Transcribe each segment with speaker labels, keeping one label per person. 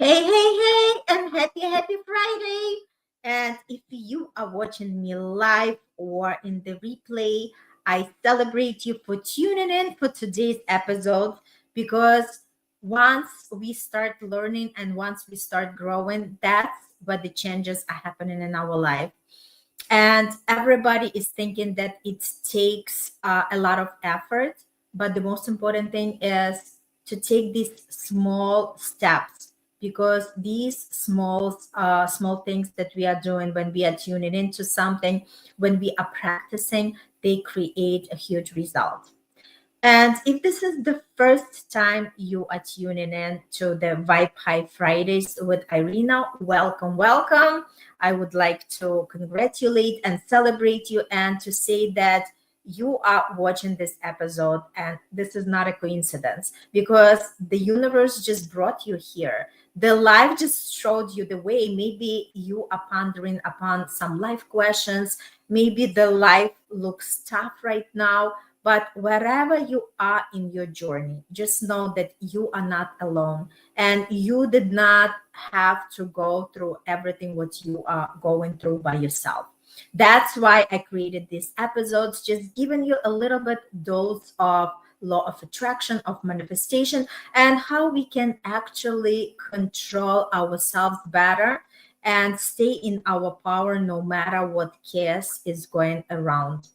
Speaker 1: Hey, hey, hey, and happy Friday. And if you are watching me live or in the replay, I celebrate you for tuning in for today's episode because once we start learning and once we start growing, that's what the changes are happening in our life. And everybody is thinking that it takes a lot of effort, but the most important thing is to take these small steps, because these small things that we are doing when we are tuning into something, when we are practicing, they create a huge result. And if this is the first time you are tuning in to the Vibe High Fridays with Irina, welcome, welcome. I would like to congratulate and celebrate you and to say that you are watching this episode, and this is not a coincidence because the universe just brought you here. The life just showed you the way. Maybe you are pondering upon some life questions. Maybe the life looks tough right now, but wherever you are in your journey, just know that you are not alone and you did not have to go through everything what you are going through by yourself. That's why I created these episodes, just giving you a little bit dose of law of attraction, of manifestation, and how we can actually control ourselves better and stay in our power no matter what chaos is going around.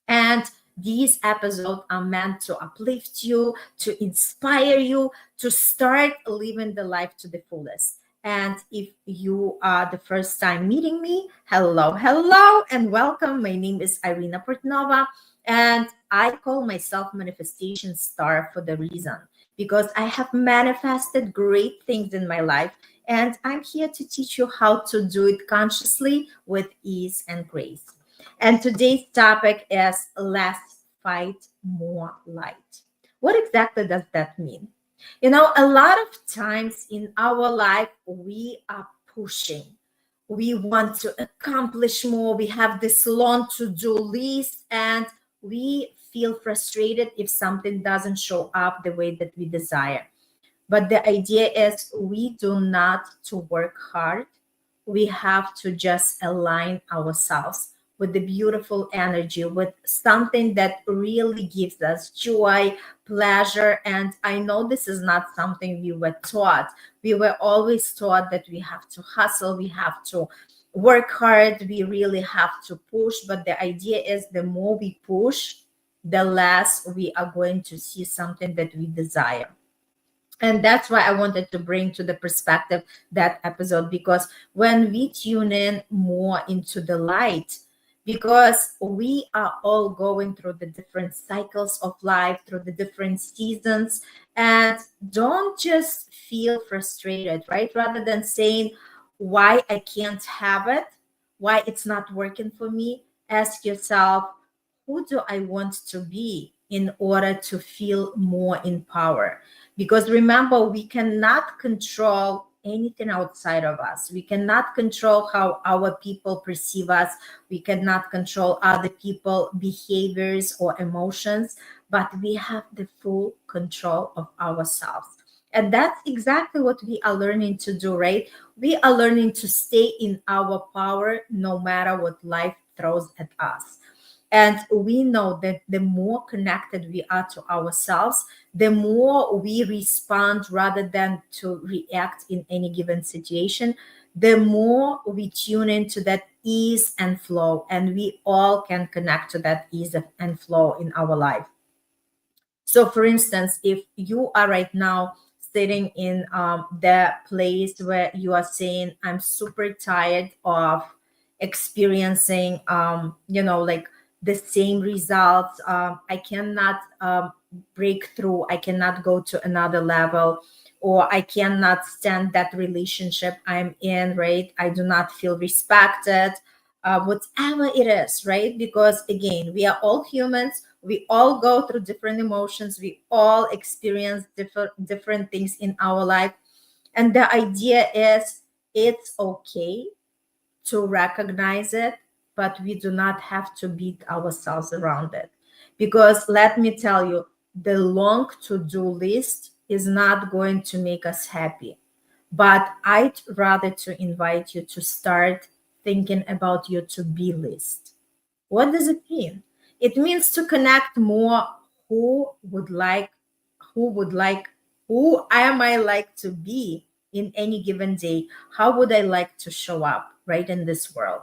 Speaker 1: And these episodes are meant to uplift you, to inspire you, to start living the life to the fullest. And if you are the first time meeting me, hello, hello, and welcome. My name is Irina Portnova, and I call myself Manifestation Star for the reason because I have manifested great things in my life, and I'm here to teach you how to do it consciously with ease and grace. And today's topic is less fight, more light. What exactly does that mean? A lot of times in our life, we are pushing. We want to accomplish more. We have this long to do list, and we feel frustrated if something doesn't show up the way that we desire. But the idea is we do not to work hard. We have to just align ourselves with the beautiful energy, with something that really gives us joy, pleasure. And I know this is not something we were taught. We were always taught that we have to hustle, we have to work hard, we really have to push. But the idea is the more we push, the less we are going to see something that we desire. And that's why I wanted to bring to the perspective that episode, because when we tune in more into the light, because we are all going through the different cycles of life, through the different seasons, and don't just feel frustrated, right? Rather than saying why I can't have it, why it's not working for me, ask yourself, who do I want to be in order to feel more in power? Because remember, we cannot control anything outside of us. We cannot control how our people perceive us. We cannot control other people behaviors or emotions, but we have the full control of ourselves. And that's exactly what we are learning to do, right? We are learning to stay in our power no matter what life throws at us. And we know that the more connected we are to ourselves, the more we respond rather than to react in any given situation, the more we tune into that ease and flow. And we all can connect to that and flow in our life. So, for instance, if you are right now sitting in the place where you are saying, I'm super tired of experiencing, like the same results, I cannot break through, I cannot go to another level, or I cannot stand that relationship I'm in, right? I do not feel respected, whatever it is, right? Because again, we are all humans. We all go through different emotions. We all experience different things in our life. And the idea is it's okay to recognize it, but we do not have to beat ourselves around it. Because let me tell you, the long to do list is not going to make us happy. But I'd rather to invite you to start thinking about your to-be list. What does it mean? It means to connect more. Who would like, who would like, who am I like to be in any given day? How would I like to show up right in this world?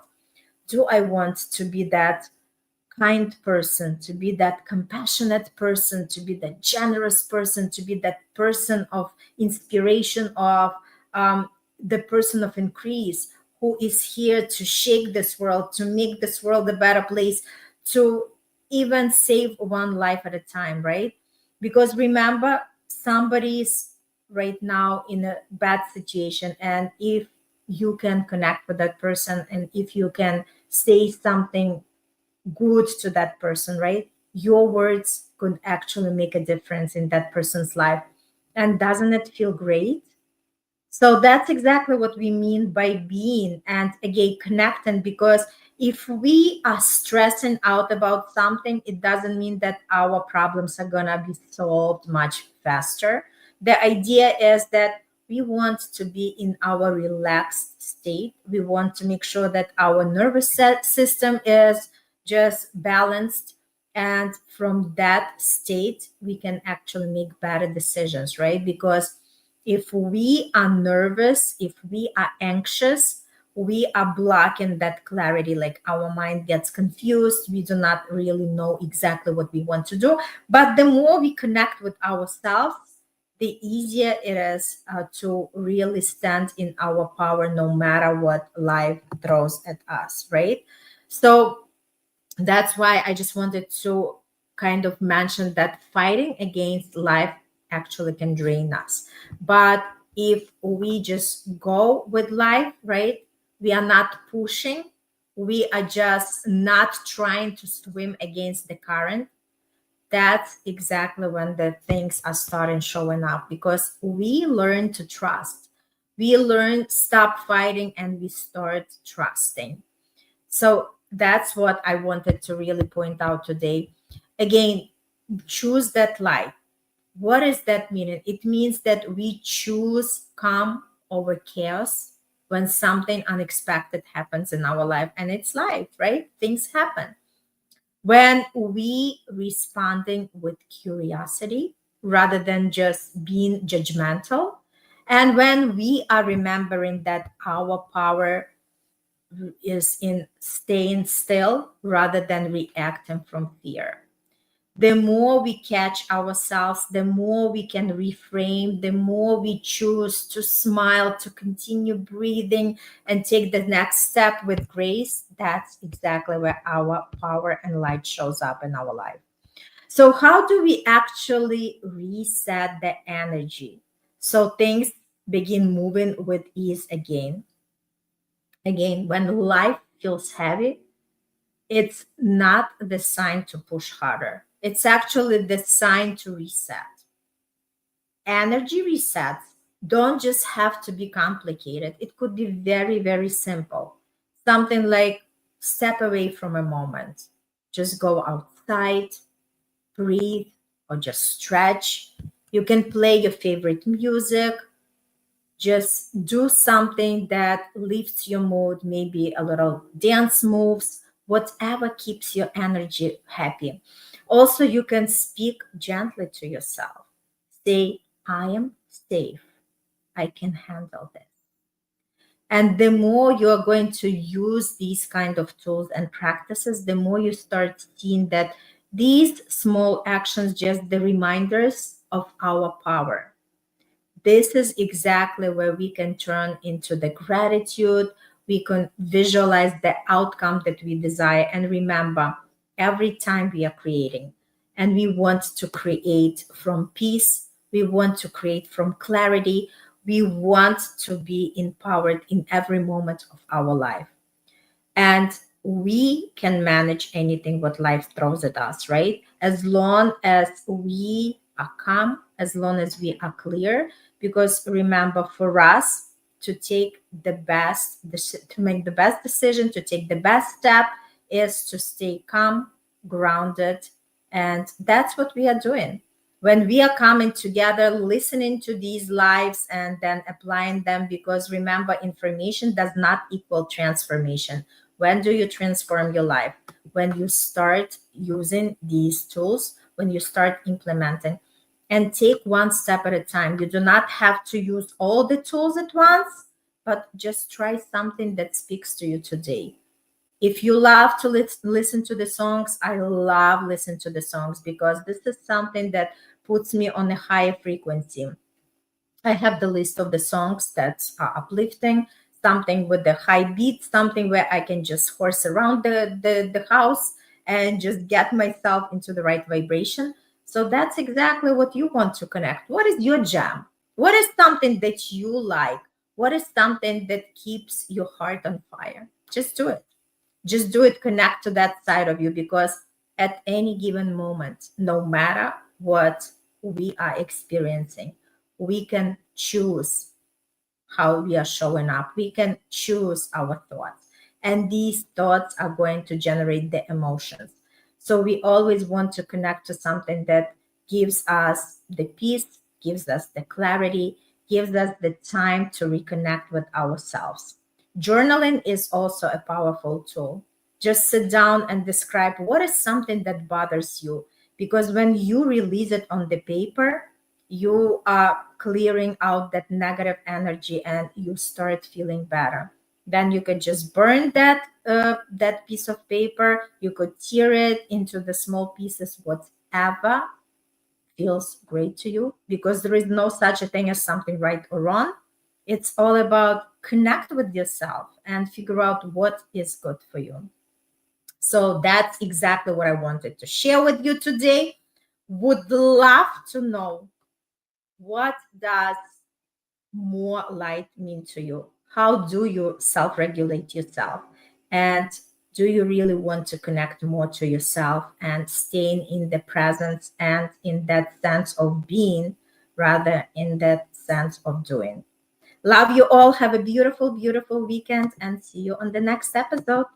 Speaker 1: Do I want to be that kind person, to be that compassionate person, to be that generous person, to be that person of inspiration, of um, the person of increase who is here to shake this world, to make this world a better place, to even save one life at a time, right? Because remember, somebody's right now in a bad situation, and if you can connect with that person and if you can say something good to that person, right? Your words could actually make a difference in that person's life. And doesn't it feel great? So that's exactly what we mean by being and again connecting, because if we are stressing out about something, it doesn't mean that our problems are gonna be solved much faster. The idea is that we want to be in our relaxed state. We want to make sure that our nervous system is just balanced. And from that state, we can actually make better decisions, right? Because if we are nervous, if we are anxious, we are blocking that clarity. Like our mind gets confused. We do not really know exactly what we want to do. But the more we connect with ourselves, the easier it is to really stand in our power no matter what life throws at us, right? So that's why I just wanted to kind of mention that fighting against life actually can drain us. But if we just go with life, right, we are not pushing, we are just not trying to swim against the current. That's exactly when the things are starting showing up, because we learn to trust. We learn stop fighting and we start trusting. So that's what I wanted to really point out today. Again, choose that light. What does that mean? It means that we choose calm over chaos when something unexpected happens in our life. And it's life, right? Things happen. When we responding with curiosity rather than just being judgmental. And when we are remembering that our power is in staying still rather than reacting from fear. The more we catch ourselves, the more we can reframe, the more we choose to smile, to continue breathing, and take the next step with grace. That's exactly where our power and light shows up in our life. So, how do we actually reset the energy so things begin moving with ease again? Again, when life feels heavy, it's not the sign to push harder. It's actually the sign to reset. Energy resets don't just have to be complicated, it could be very, very simple. Something like step away from a moment, just go outside, breathe, or just stretch. You can play your favorite music, just do something that lifts your mood, maybe a little dance moves, whatever keeps your energy happy. Also, you can speak gently to yourself. Say, I am safe. I can handle this. And the more you're going to use these kind of tools and practices, the more you start seeing that these small actions just the reminders of our power. This is exactly where we can turn into the gratitude. We can visualize the outcome that we desire. And remember, every time we are creating, and we want to create from peace, we want to create from clarity, we want to be empowered in every moment of our life. And we can manage anything what life throws at us, right? As long as we are calm, as long as we are clear. Because remember, for us to take the to make the best decision, to take the best step, is to stay calm, grounded, and that's what we are doing. when we are coming together, listening to these lives and then applying them, because remember, information does not equal transformation. When do you transform your life? When you start using these tools, when you start implementing, and take one step at a time. You do not have to use all the tools at once, but just try something that speaks to you today. If you love to listen to the songs, I love listen to the songs because this is something that puts me on a higher frequency. I have the list of the songs that are uplifting, something with the high beat, something where I can just horse around the house and just get myself into the right vibration. So that's exactly what you want to connect. What is your jam? What is something that you like? What is something that keeps your heart on fire? Just do it. Just do it. Connect to that side of you, because at any given moment, no matter what we are experiencing, we can choose how we are showing up. We can choose our thoughts, and these thoughts are going to generate the emotions. So we always want to connect to something that gives us the peace, gives us the clarity, gives us the time to reconnect with ourselves. Journaling is also a powerful tool. Just sit down and describe what is something that bothers you, because when you release it on the paper, you are clearing out that negative energy and you start feeling better. Then you could just burn that piece of paper. You could tear it into the small pieces, whatever feels great to you, because there is no such a thing as something right or wrong. It's all about connect with yourself and figure out what is good for you. So that's exactly what I wanted to share with you today. Would love to know, what does more light mean to you? How do you self regulate yourself? And do you really want to connect more to yourself and staying in the presence and in that sense of being rather in that sense of doing? Love you all. Have a beautiful, beautiful weekend and see you on the next episode.